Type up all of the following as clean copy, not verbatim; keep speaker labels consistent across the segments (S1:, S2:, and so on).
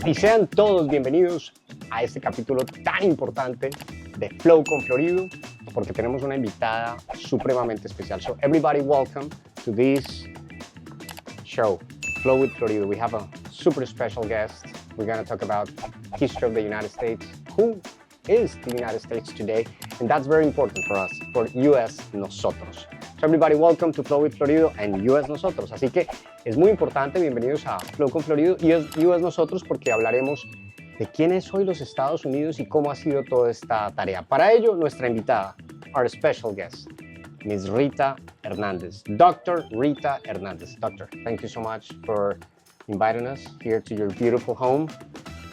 S1: Y sean todos bienvenidos a este capítulo tan importante de Flow con Florido, porque tenemos una invitada supremamente especial. So everybody welcome to this show, Flow with Florido. We have a super special guest. We're going to talk about history of the United States. Who is the United States today? And that's very important for us, for US Nosotros. So everybody welcome to Flow with Florido and US Nosotros. Así que es muy importante, bienvenidos a Flow con Florido y US Nosotros, porque hablaremos de quién es hoy los Estados Unidos y cómo ha sido toda esta tarea. Para ello, nuestra invitada, our special guest, Ms. Rita Hernández, Dr. Rita Hernández. Doctor, thank you so much for inviting us here to your beautiful home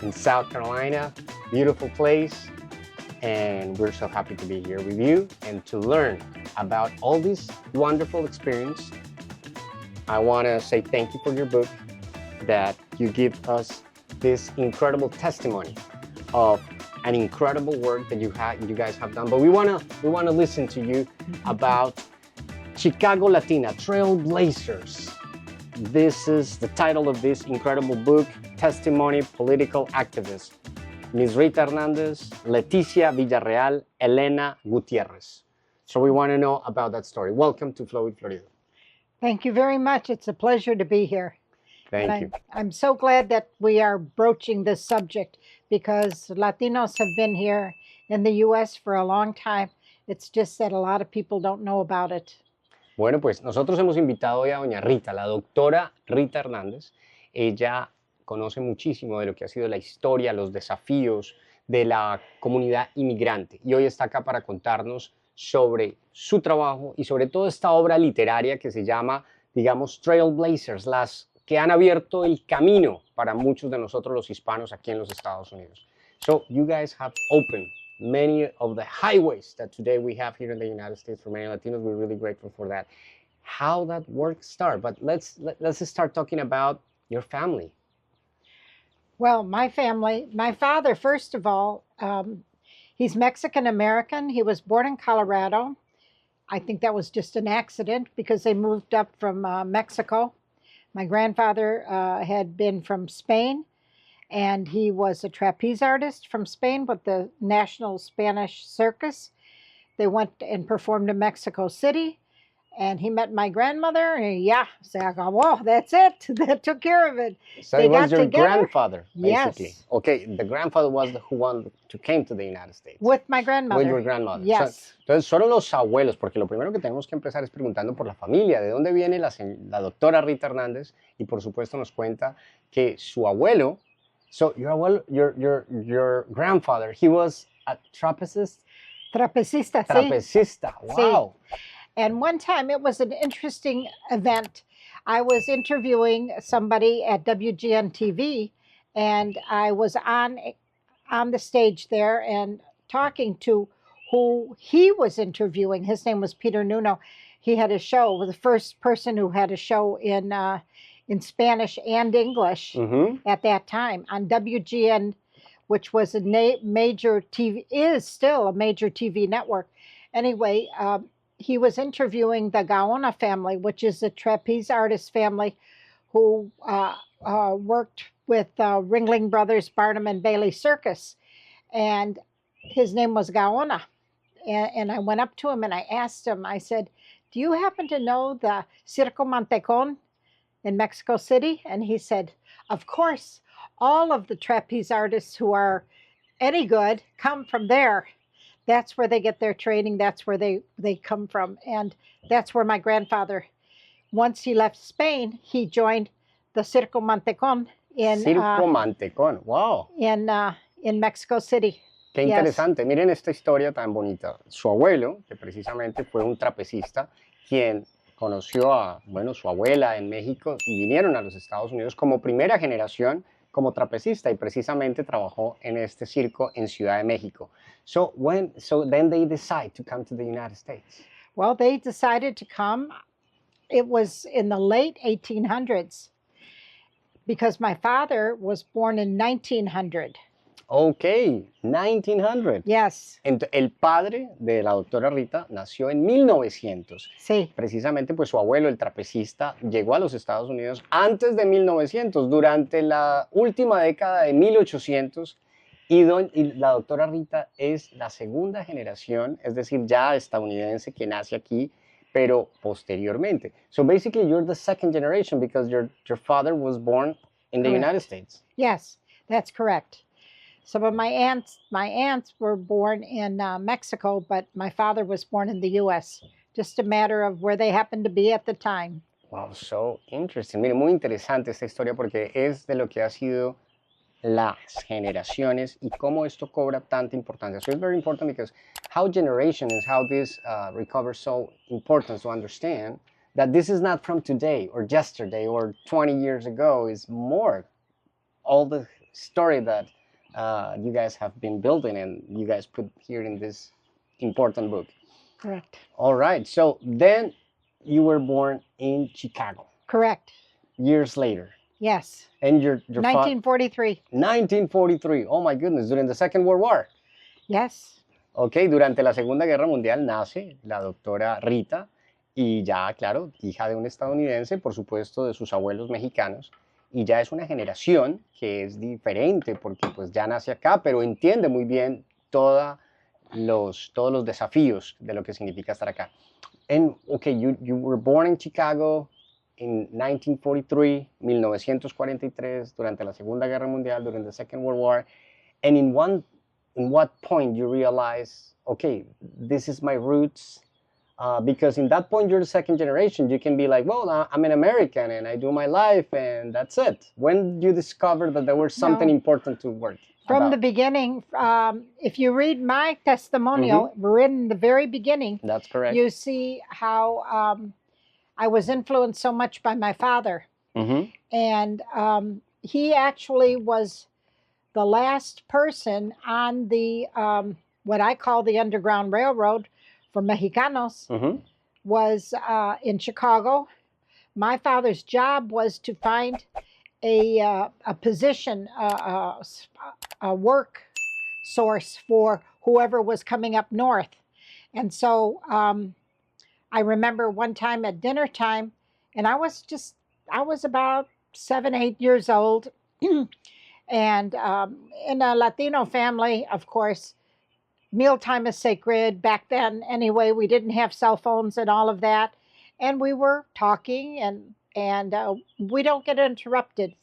S1: in South Carolina, beautiful place. And we're so happy to be here with you and to learn about all this wonderful experience. I want to say thank you for your book, that you give us this incredible testimony of an incredible work that you guys have done. But we want to listen to you about Chicago Latina Trailblazers. This is the title of this incredible book, Testimony Political Activist. Ms. Rita Hernández, Leticia Villarreal, Elena Gutierrez. So we want to know about that story. Welcome to Flow with Florido.
S2: Thank you very much. It's a pleasure to be here.
S1: Thank you.
S2: I'm so glad that we are broaching this subject because Latinos have been here in the U.S. for a long time. It's just that a lot of people don't know about it.
S1: Bueno, pues nosotros hemos invitado hoy a doña Rita, la doctora Rita Hernández. Ella conoce muchísimo de lo que ha sido la historia, los desafíos de la comunidad inmigrante. Y hoy está acá para contarnos sobre su trabajo y sobre todo esta obra literaria que se llama, digamos, Trailblazers, las que han abierto el camino para muchos de nosotros los hispanos aquí en los Estados Unidos. So you guys have opened many of the highways that today we have here in the United States for many Latinos. We're really grateful for that. How that work start, but let's start talking about your family.
S2: Well, my family, my father, first of all, he's Mexican-American. He was born in Colorado. I think that was just an accident because they moved up from Mexico. My grandfather had been from Spain, and he was a trapeze artist from Spain with the National Spanish Circus. They went and performed in Mexico City, and he met my grandmother, and se acabó, that's it. That took care of it.
S1: So it was your grandfather, basically.
S2: Yes.
S1: Okay, the grandfather was who came to the United States.
S2: With my grandmother.
S1: With your grandmother.
S2: Yes.
S1: Entonces, solo los abuelos, porque lo primero que tenemos que empezar es preguntando por la familia, de dónde viene la doctora Rita Hernández, y por supuesto nos cuenta que su abuelo, so your grandfather, he was a trapezist?
S2: Trapecista,
S1: Trapecista,
S2: sí.
S1: wow.
S2: Sí. And one time, it was an interesting event. I was interviewing somebody at WGN TV, and I was on the stage there and talking to who he was interviewing. His name was Peter Nuno. He had a show, was the first person who had a show in Spanish and English at that time on WGN, which was a major TV, is still a major TV network. Anyway, he was interviewing the Gaona family, which is a trapeze artist family who worked with Ringling Brothers, Barnum and Bailey Circus. And his name was Gaona. And I went up to him and I asked him, I said, do you happen to know the Circo Mantecon in Mexico City? And he said, of course, all of the trapeze artists who are any good come from there. That's where they get their training. That's where they come from. And that's where my grandfather, once he left Spain, he joined the Circo Mantecon in
S1: Mantecon, wow.
S2: In Mexico City.
S1: Qué interesante. Yes. Miren esta historia tan bonita. Su abuelo, que precisamente fue un trapecista, quien conoció a, su abuela en México y vinieron a los Estados Unidos como primera generación como trapecista y precisamente trabajó en este circo en Ciudad de México. So then they decide to come to the United States.
S2: Well, they decided to come. It was in the late 1800s because my father was born in 1900.
S1: Ok, 1900.
S2: Yes.
S1: El padre de la doctora Rita nació en 1900.
S2: Sí.
S1: Precisamente, pues su abuelo, el trapecista, llegó a los Estados Unidos antes de 1900, durante la última década de 1800. Y la doctora Rita es la segunda generación, es decir, ya estadounidense que nace aquí, pero posteriormente. So basically, you're the second generation because your father was born in the
S2: Correct.
S1: United States.
S2: Yes, that's correct. Some of my aunts were born in Mexico, but my father was born in the U.S. Just a matter of where they happened to be at the time.
S1: Wow, so interesting. Mire, muy interesante esta historia porque es de lo que ha sido las generaciones y cómo esto cobra tanta importancia. So it's very important because how generation is how this recovers so important to understand that this is not from today or yesterday or 20 years ago. It's more all the story that you guys have been building and you guys put here in this important book.
S2: Correct.
S1: All right. So then you were born in Chicago.
S2: Correct.
S1: Years later.
S2: Yes.
S1: And your
S2: 1943.
S1: 1943. Oh my goodness, during the Second World War.
S2: Yes.
S1: Ok, durante la Segunda Guerra Mundial nace la doctora Rita y ya, claro, hija de un estadounidense, por supuesto, de sus abuelos mexicanos, y ya es una generación que es diferente porque pues ya nace acá, pero entiende muy bien todos los desafíos de lo que significa estar acá. And okay, you were born in Chicago in 1943, 1943, durante la Segunda Guerra Mundial, during the Second World War, and in what point you realize, okay, this is my roots, because in that point you're the second generation. You can be like, well, I'm an American and I do my life and that's it. When did you discover that there was something important to work?
S2: From the beginning, if you read my testimonial, written in the very beginning,
S1: that's correct.
S2: You see how I was influenced so much by my father. And he actually was the last person on the, what I call the Underground Railroad for Mexicanos, was in Chicago. My father's job was to find a position, a work source for whoever was coming up north. And so I remember one time at dinner time, and I was about 7, 8 years old. And in a Latino family, of course, mealtime is sacred. Back then, anyway, we didn't have cell phones and all of that. And we were talking, and we don't get interrupted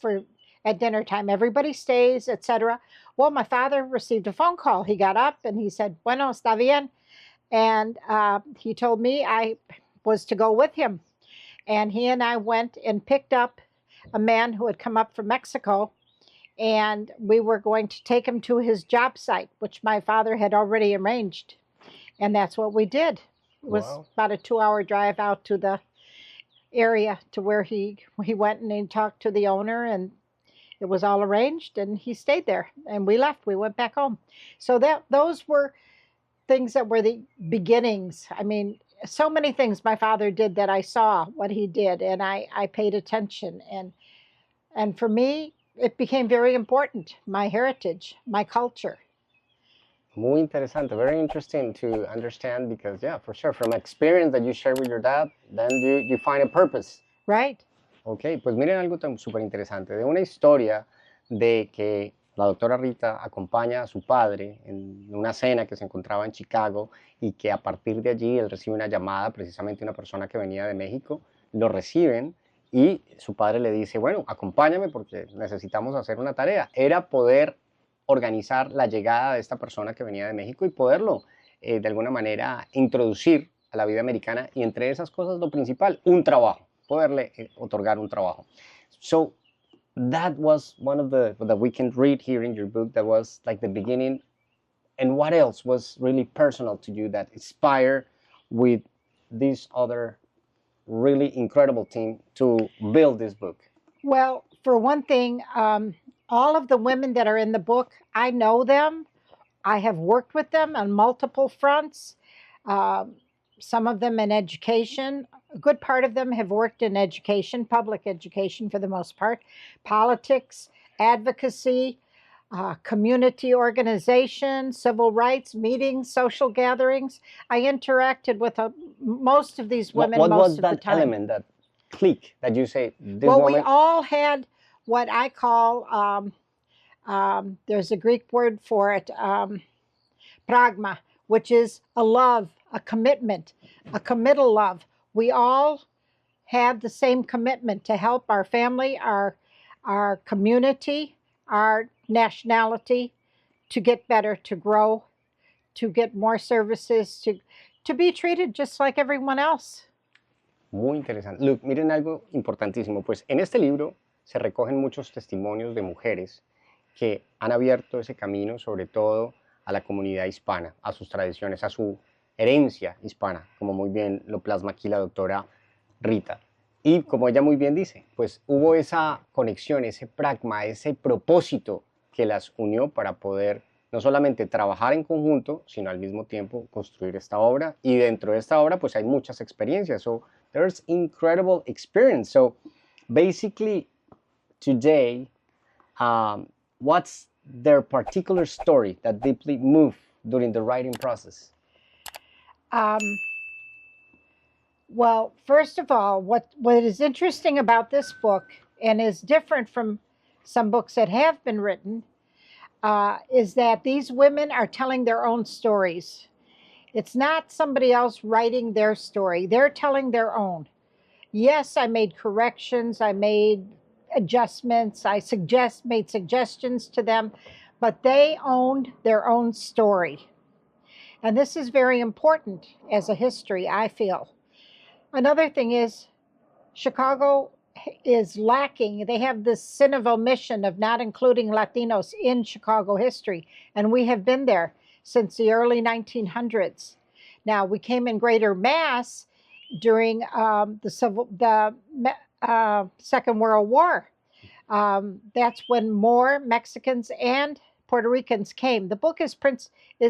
S2: at dinner time. Everybody stays, etc. Well, my father received a phone call. He got up and he said, "Bueno, está bien." And he told me I was to go with him. And he and I went and picked up a man who had come up from Mexico. And we were going to take him to his job site, which my father had already arranged. And that's what we did. It was about a 2-hour drive out to the area to where he went and he talked to the owner, and it was all arranged, and he stayed there. And we left. We went back home. So those were things that were the beginnings. I mean, so many things my father did that I saw what he did, and I paid attention. And for me, it became very important, my heritage, my culture.
S1: Muy interesante, very interesting to understand because, yeah, for sure, from experience that you share with your dad, then you find a purpose.
S2: Right.
S1: Ok, pues miren algo tan súper interesante, de una historia de que la doctora Rita acompaña a su padre en una cena que se encontraba en Chicago y que a partir de allí él recibe una llamada, precisamente una persona que venía de México, lo reciben y su padre le dice, bueno, acompáñame porque necesitamos hacer una tarea. Era poder organizar la llegada de esta persona que venía de México y poderlo de alguna manera introducir a la vida americana y entre esas cosas lo principal, un trabajo, poderle otorgar un trabajo. So that was one of that we can read here in your book, that was like the beginning. And what else was really personal to you that inspired with this other really incredible team to build this book?
S2: Well, for one thing, all of the women that are in the book, I know them. I have worked with them on multiple fronts. Some of them in education. A good part of them have worked in education, public education for the most part, politics, advocacy, community organization, civil rights meetings, social gatherings. I interacted with most of these women
S1: What
S2: most
S1: was
S2: of the
S1: that
S2: time.
S1: element, that click that you say, this
S2: Well,
S1: woman?
S2: we all had what I call, there's a Greek word for it, pragma, which is a love, a commitment, a committal love. We all had the same commitment to help our family, our community, our nationality, to get better, to grow, to get more services, to be treated just like everyone else.
S1: Muy interesante. Look, miren algo importantísimo. Pues en este libro se recogen muchos testimonios de mujeres que han abierto ese camino, sobre todo a la comunidad hispana, a sus tradiciones, a su herencia hispana, como muy bien lo plasma aquí la doctora Rita. Y como ella muy bien dice, pues hubo esa conexión, ese pragma, ese propósito que las unió para poder no solamente trabajar en conjunto, sino al mismo tiempo construir esta obra. Y dentro de esta obra pues hay muchas experiencias. So there's incredible experience. So basically today, what's their particular story that deeply moved during the writing process?
S2: Well, first of all, what is interesting about this book, and is different from some books that have been written, is that these women are telling their own stories. It's not somebody else writing their story. They're telling their own. Yes, I made corrections, I made adjustments, I made suggestions to them, but they owned their own story. And this is very important as a history, I feel. Another thing is, Chicago is lacking. They have this sin of omission of not including Latinos in Chicago history, and we have been there since the early 1900s. Now, we came in greater mass during the Second World War. That's when more Mexicans and Puerto Ricans came. The book is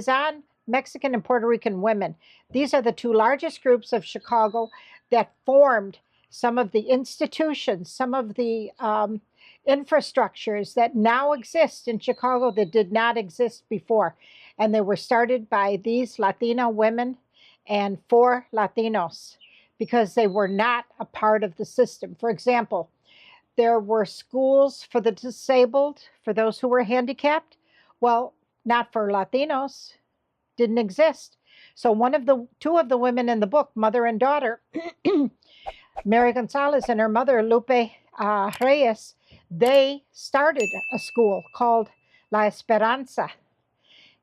S2: on Mexican and Puerto Rican women. These are the two largest groups of Chicago that formed some of the institutions, some of the infrastructures that now exist in Chicago that did not exist before. And they were started by these Latina women and for Latinos because they were not a part of the system. For example, there were schools for the disabled, for those who were handicapped. Well, not for Latinos, didn't exist. So two of the women in the book, mother and daughter, Mary Gonzalez and her mother, Lupe Reyes, they started a school called La Esperanza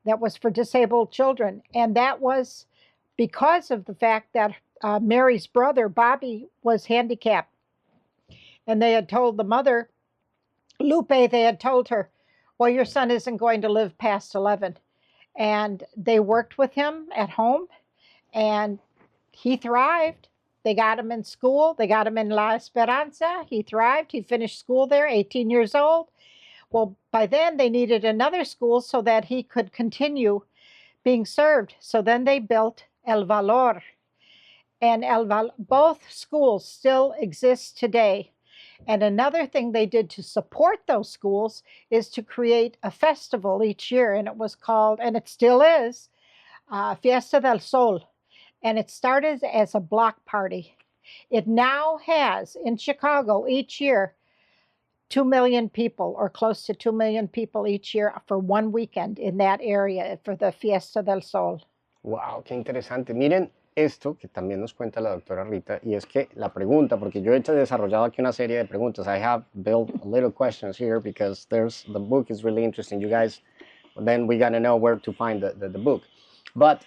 S2: that was for disabled children. And that was because of the fact that Mary's brother, Bobby, was handicapped. And they had told the mother, Lupe, they had told her, well, your son isn't going to live past 11. And they worked with him at home, and he thrived. They got him in school. They got him in La Esperanza. He thrived. He finished school there, 18 years old. Well, by then they needed another school so that he could continue being served. So then they built El Valor. And both schools still exist today. And another thing they did to support those schools is to create a festival each year. And it was called, and it still is, Fiesta del Sol. And it started as a block party. It now has, in Chicago, each year, 2 million people, or close to 2 million people each year for one weekend in that area for the Fiesta del Sol.
S1: Wow, qué interesante. Miren esto que también nos cuenta la doctora Rita, y es que la pregunta, porque yo he desarrollado aquí una serie de preguntas. I have built little questions here because the book is really interesting. You guys, then we gotta know where to find the book. But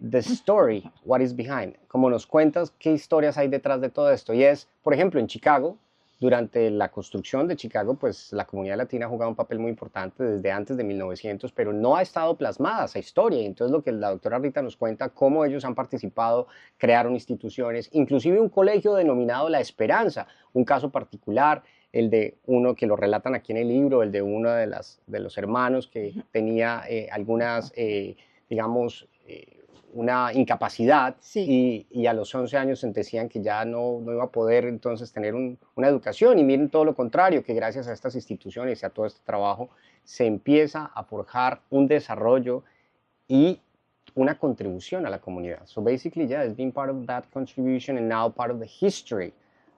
S1: the story, what is behind. Como nos cuentas, ¿qué historias hay detrás de todo esto? Y es, por ejemplo, en Chicago, durante la construcción de Chicago, pues la comunidad latina ha jugado un papel muy importante desde antes de 1900, pero no ha estado plasmada esa historia. Y entonces lo que la doctora Rita nos cuenta, cómo ellos han participado, crearon instituciones, inclusive un colegio denominado La Esperanza, un caso particular, el de uno que lo relatan aquí en el libro, el de uno de los hermanos que tenía algunas, digamos, una incapacidad
S2: Sí.
S1: y a los 11 años decían que ya no iba a poder entonces tener una educación y miren todo lo contrario, que gracias a estas instituciones y a todo este trabajo se empieza a forjar un desarrollo y una contribución a la comunidad. So basically, yeah, it's been part of that contribution and now part of the history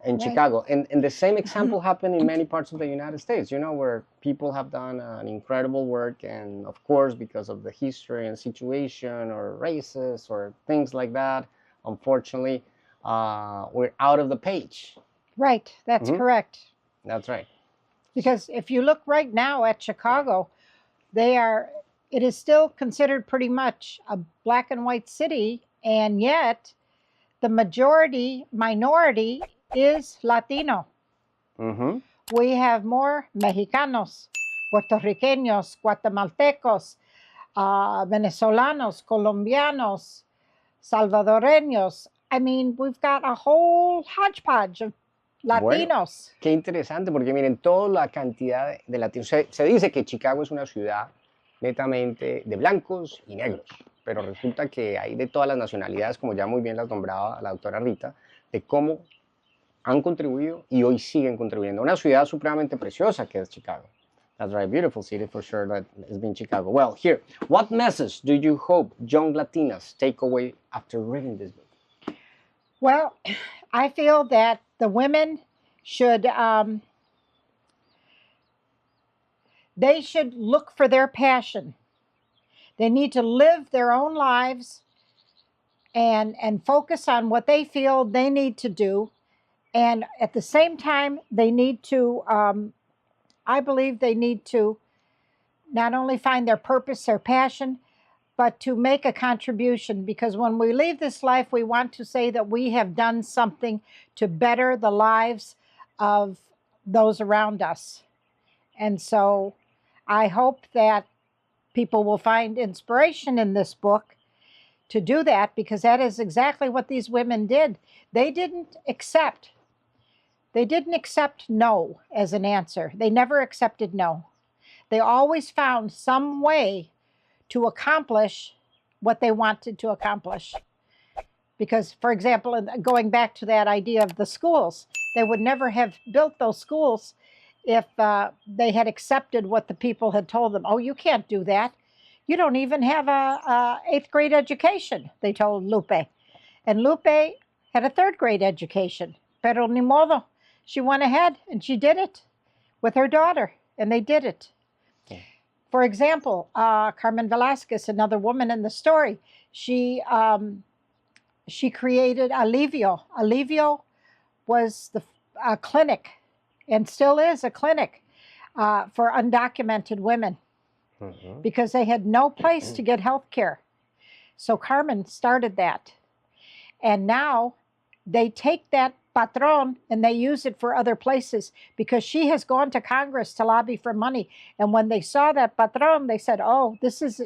S1: in Chicago. And the same example happened in many parts of the United States, you know, where people have done an incredible work. And of course, because of the history and situation or races or things like that, unfortunately, we're out of the page.
S2: Right, that's correct.
S1: That's right.
S2: Because if you look right now at Chicago, it is still considered pretty much a black and white city, and yet the minority is Latino. We have more Mexicanos, Puertorriqueños, Guatemaltecos, Venezolanos, Colombianos, Salvadoreños. I mean, we've got a whole hodgepodge of Latinos.
S1: Bueno, qué interesante, porque miren, toda la cantidad de latinos. Se dice que Chicago es una ciudad netamente de blancos y negros, pero resulta que hay de todas las nacionalidades, como ya muy bien las nombraba la doctora Rita, de cómo han contribuido y hoy siguen contribuyendo. Una ciudad supremamente preciosa que es Chicago. That's right, beautiful city for sure that has been Chicago. Well, here, what message do you hope young Latinas take away after reading this book?
S2: Well, I feel that the women should they should look for their passion. They need to live their own lives and focus on what they feel they need to do. And at the same time, they need to, I believe they need to not only find their purpose, their passion, but to make a contribution. Because when we leave this life, we want to say that we have done something to better the lives of those around us. And so I hope that people will find inspiration in this book to do that, because that is exactly what these women did. They didn't accept no as an answer. They never accepted no. They always found some way to accomplish what they wanted to accomplish. Because, for example, going back to that idea of the schools, they would never have built those schools if they had accepted what the people had told them. Oh, you can't do that. You don't even have a 8th grade education, they told Lupe. And Lupe had a 3rd grade education. Pero ni modo. She went ahead and she did it with her daughter, and they did it. Okay. For example, Carmen Velasquez, another woman in the story, she created Alivio. Alivio was a clinic, and still is a clinic for undocumented women, because they had no place to get health care. So Carmen started that. And now they take that patron and they use it for other places, because she has gone to Congress to lobby for money. And when they saw that patron, they said, oh, this is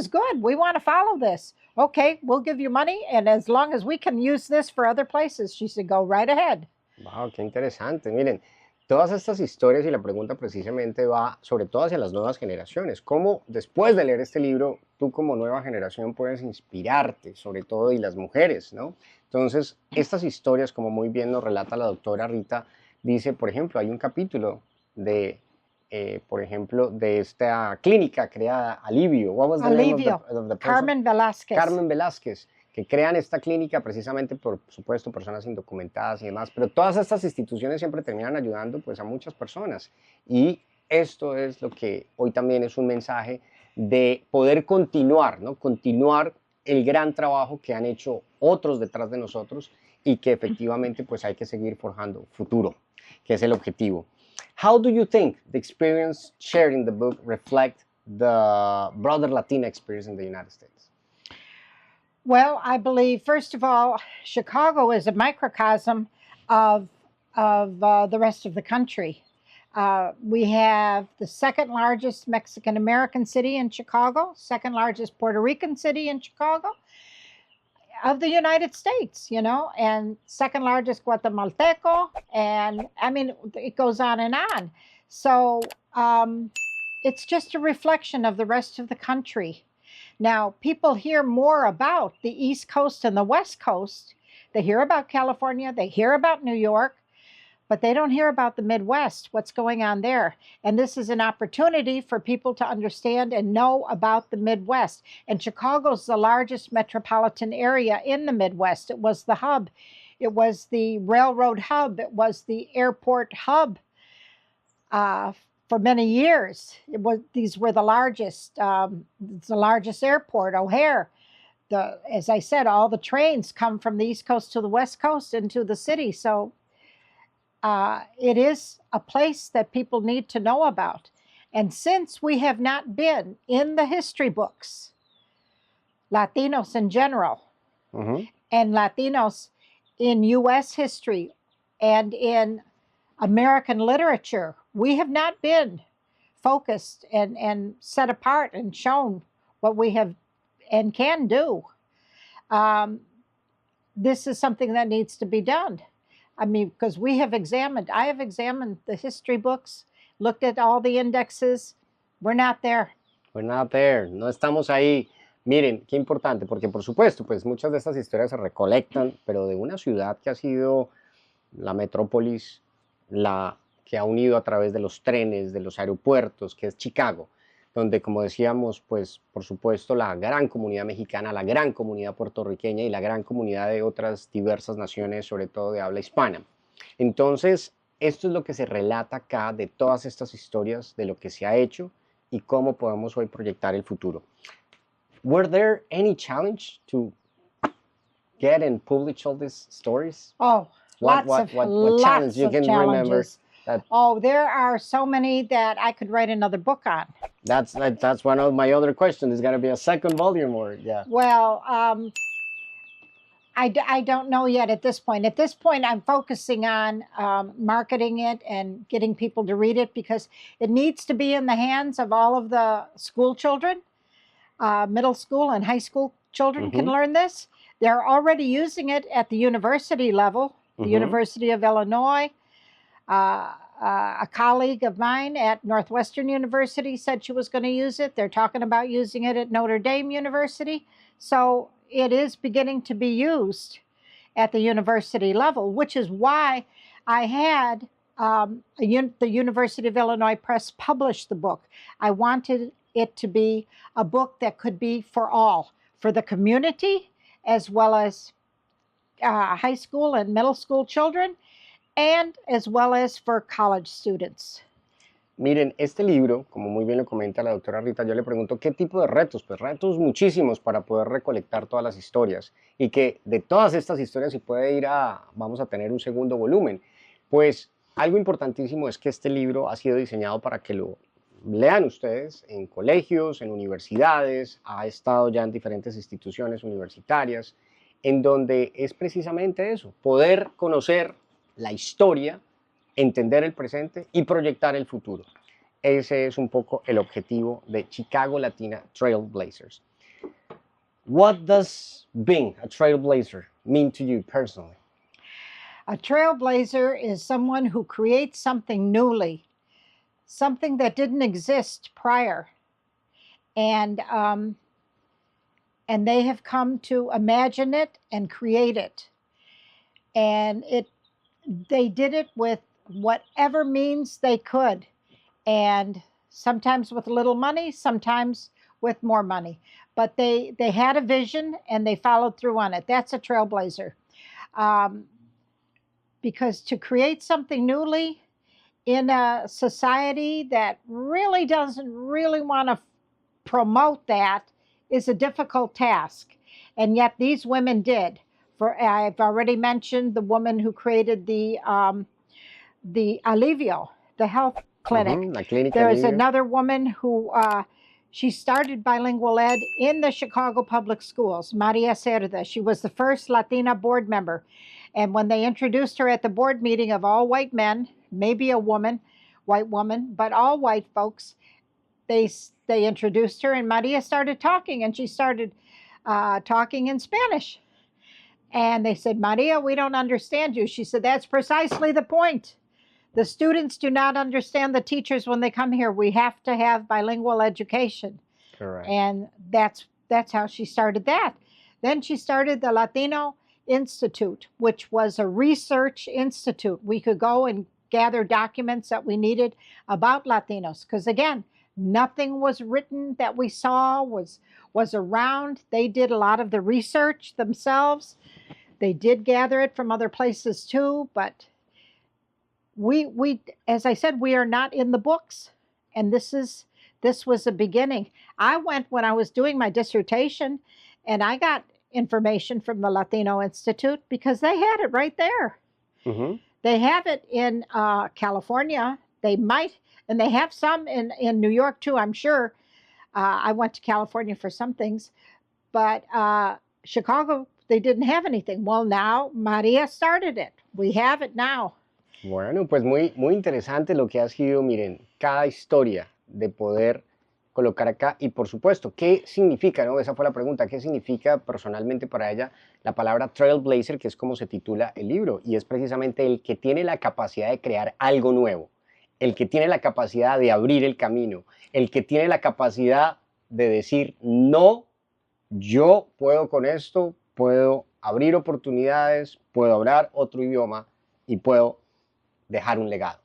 S2: good. We want to follow this. Okay, we'll give you money. And as long as we can use this for other places, she said, go right ahead.
S1: Wow, qué interesante. Miren, todas estas historias, y la pregunta precisamente va sobre todo hacia las nuevas generaciones. ¿Cómo después de leer este libro, tú como nueva generación puedes inspirarte, sobre todo, y las mujeres, ¿no? Entonces, estas historias, como muy bien nos relata la doctora Rita, dice, por ejemplo, hay un capítulo de, por ejemplo, de esta clínica creada, Alivio. What was the
S2: Alivio.
S1: name of the person?
S2: Carmen Velasquez.
S1: Carmen Velázquez, que crean esta clínica precisamente, por supuesto, personas indocumentadas y demás, pero todas estas instituciones siempre terminan ayudando pues a muchas personas, y esto es lo que hoy también es un mensaje de poder continuar, ¿no? Continuar el gran trabajo que han hecho otros detrás de nosotros, y que efectivamente pues hay que seguir forjando futuro, que es el objetivo. How do you think the experience shared in the book reflect the broader Latina experience in the United States?
S2: Well, I believe, first of all, Chicago is a microcosm of the rest of the country. We have the 2nd largest Mexican-American city in Chicago, 2nd largest Puerto Rican city in Chicago, of the United States, you know, and 2nd largest Guatemalteco, and I mean, it goes on and on. So it's just a reflection of the rest of the country. Now, people hear more about the East Coast and the West Coast. They hear about California, they hear about New York, but they don't hear about the Midwest, what's going on there. And this is an opportunity for people to understand and know about the Midwest. And Chicago's the largest metropolitan area in the Midwest. It was the hub. It was the railroad hub. It was the airport hub for many years. These were the largest airport, O'Hare. As I said, all the trains come from the East Coast to the West Coast into the city. So it is a place that people need to know about. And since we have not been in the history books, Latinos in general, and Latinos in U.S. history and in American literature, we have not been focused and set apart and shown what we have and can do. This is something that needs to be done. I mean, because I have examined the history books, looked at all the indexes. We're not there.
S1: We're not there. No estamos ahí. Miren, qué importante, porque por supuesto, pues muchas de estas historias se recolectan, pero de una ciudad que ha sido la metrópolis, la que ha unido a través de los trenes, de los aeropuertos, que es Chicago, donde, como decíamos, pues por supuesto la gran comunidad mexicana, la gran comunidad puertorriqueña y la gran comunidad de otras diversas naciones, sobre todo de habla hispana. Entonces, esto es lo que se relata acá de todas estas historias, de lo que se ha hecho y cómo podemos hoy proyectar el futuro. Were there any challenge to get and publish all these stories?
S2: Oh,
S1: what challenge you can remember?
S2: There are so many that I could write another book on.
S1: That's one of my other questions. Is going to be a second volume or yeah?
S2: Well, I don't know yet at this point. At this point, I'm focusing on marketing it and getting people to read it because it needs to be in the hands of all of the school children. Middle school and high school children can learn this. They're already using it at the university level, the University of Illinois. A colleague of mine at Northwestern University said she was going to use it. They're talking about using it at Notre Dame University. So it is beginning to be used at the university level, which is why I had the University of Illinois Press publish the book. I wanted it to be a book that could be for all, for the community, as well as high school and middle school children, and as well as for college students.
S1: Miren, este libro, como muy bien lo comenta la doctora Rita, yo le pregunto qué tipo de retos, pues retos muchísimos para poder recolectar todas las historias y que de todas estas historias se puede ir vamos a tener un segundo volumen. Pues algo importantísimo es que este libro ha sido diseñado para que lo lean ustedes en colegios, en universidades, ha estado ya en diferentes instituciones universitarias, en donde es precisamente eso, poder conocer la historia, entender el presente y proyectar el futuro. Ese es un poco el objetivo de Chicago Latina Trailblazers. What does being a trailblazer mean to you personally?
S2: A trailblazer is someone who creates something newly, something that didn't exist prior. And they have come to imagine it and create it. And they did it with whatever means they could, and sometimes with little money, sometimes with more money. But they had a vision and they followed through on it. That's a trailblazer. Because to create something newly in a society that really doesn't really want to promote that is a difficult task. And yet these women did. I've already mentioned the woman who created the Alivio, the health clinic. There is another woman who she started bilingual ed in the Chicago Public Schools, Maria Cerda. She was the first Latina board member. And when they introduced her at the board meeting of all white men, maybe a white woman, but all white folks, they introduced her and Maria started talking, and she started talking in Spanish. And they said, Maria, we don't understand you. She said, that's precisely the point. The students do not understand the teachers when they come here. We have to have bilingual education.
S1: Correct.
S2: And that's that's how she started that. Then she started the Latino Institute, which was a research institute. We could go and gather documents that we needed about Latinos, because again, nothing was written that we saw was around. They did a lot of the research themselves. They did gather it from other places too, but we as I said, we are not in the books, and this was the beginning. I went when I was doing my dissertation, and I got information from the Latino Institute because they had it right there.
S1: Mhm.
S2: They have it in California. They might, and they have some in New York too, I'm sure. I went to California for some things, but Chicago, they didn't have anything. Well, now Maria started it. We have it now.
S1: Bueno, pues muy interesante lo que ha sido, miren, cada historia de poder colocar acá y por supuesto, ¿qué significa, no? Esa fue la pregunta, ¿qué significa personalmente para ella la palabra Trailblazer, que es como se titula el libro? Y es precisamente el que tiene la capacidad de crear algo nuevo, el que tiene la capacidad de abrir el camino, el que tiene la capacidad de decir, no, yo puedo con esto, puedo abrir oportunidades, puedo hablar otro idioma y puedo dejar un legado.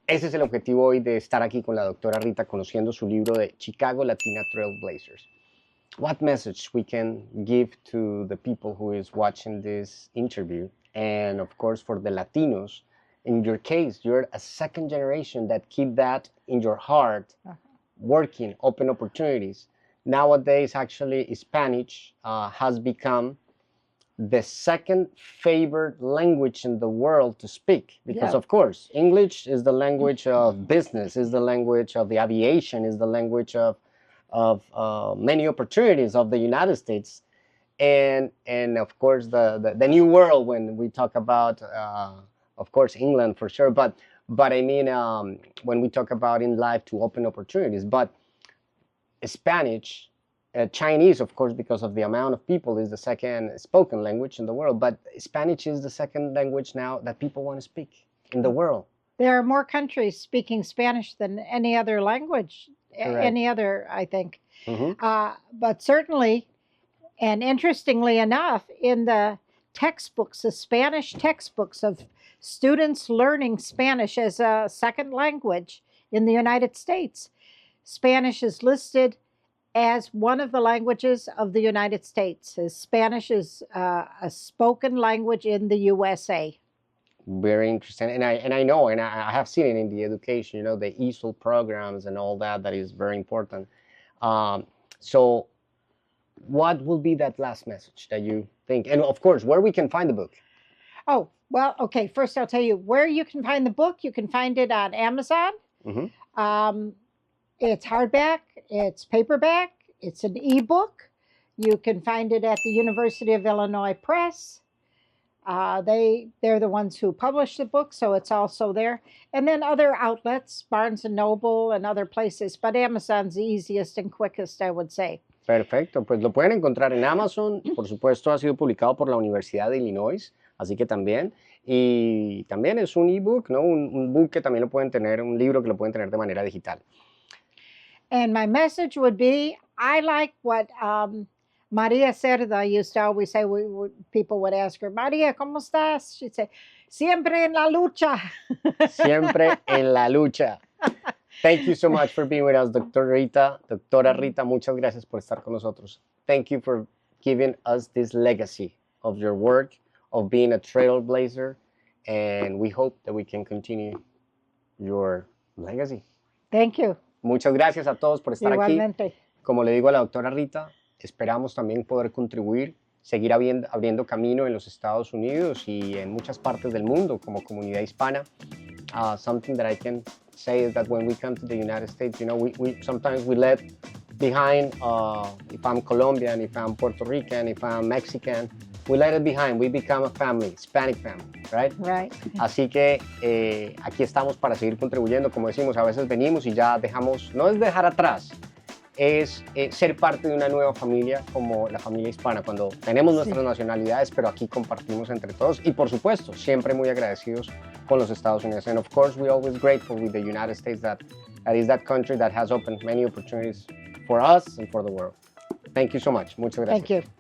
S1: Ese es el objetivo hoy de estar aquí con la doctora Rita, conociendo su libro de Chicago Latina Trailblazers. What message we can give to the people who is watching this interview, and of course for the Latinos? In your case, you're a second generation that keep that in your heart, working, open opportunities. Nowadays, actually, Spanish has become the second favorite language in the world to speak, because of course English is the language of business, is the language of the aviation, is the language of many opportunities of the United States, and of course the new world when we talk about of course England for sure, but I mean when we talk about in life to open opportunities, but Spanish, Chinese, of course, because of the amount of people, is the second spoken language in the world. But Spanish is the second language now that people want to speak in the world.
S2: There are more countries speaking Spanish than any other language,
S1: Correct.
S2: any other, I think.
S1: Mhm.
S2: But certainly, and interestingly enough, in the textbooks, the Spanish textbooks of students learning Spanish as a second language in the United States, Spanish is listed as one of the languages of the United States. Spanish is a spoken language in the USA.
S1: Very interesting, and I know, and I have seen it in the education, you know, the ESOL programs and all that. That is very important. So, what will be that last message that you think, and of course, where we can find the book?
S2: Oh, well, okay. First, I'll tell you where you can find the book. You can find it on Amazon.
S1: Mhm.
S2: It's hardback, it's paperback, it's an ebook. You can find it at the University of Illinois Press. They're the ones who publish the book, so it's also there. And then other outlets, Barnes and Noble and other places, but Amazon's the easiest and quickest, I would say.
S1: Perfecto, pues lo pueden encontrar en Amazon, por supuesto ha sido publicado por la Universidad de Illinois, así que también, y también es un ebook, ¿no? Un book que también lo pueden tener, un libro que lo pueden tener de manera digital.
S2: And my message would be, I like what Maria Cerda used to always say. People would ask her, Maria, ¿cómo estás? She'd say, siempre en la lucha.
S1: Siempre en la lucha. Thank you so much for being with us, Doctora Rita, muchas gracias por estar con nosotros. Thank you for giving us this legacy of your work, of being a trailblazer, and we hope that we can continue your legacy.
S2: Thank you.
S1: Muchas gracias a todos por estar
S2: Igualmente.
S1: aquí. Como le digo a la doctora Rita, esperamos también poder contribuir, seguir abriendo camino en los Estados Unidos y en muchas partes del mundo como comunidad hispana. Something that I can say is that when we come to the United States, you know, we sometimes we let behind, if I'm Colombian, if I'm Puerto Rican, if I'm Mexican, we let it behind. We become a family, Hispanic family, right?
S2: Right.
S1: Así que aquí estamos para seguir contribuyendo. Como decimos, a veces venimos y ya dejamos, no es dejar atrás, es ser parte de una nueva familia como la familia hispana, cuando tenemos nuestras nacionalidades, pero aquí compartimos entre todos y por supuesto, siempre muy agradecidos con los Estados Unidos. And of course, we're always grateful with the United States that is that country that has opened many opportunities for us and for the world. Thank you so much. Muchas gracias.
S2: Thank you.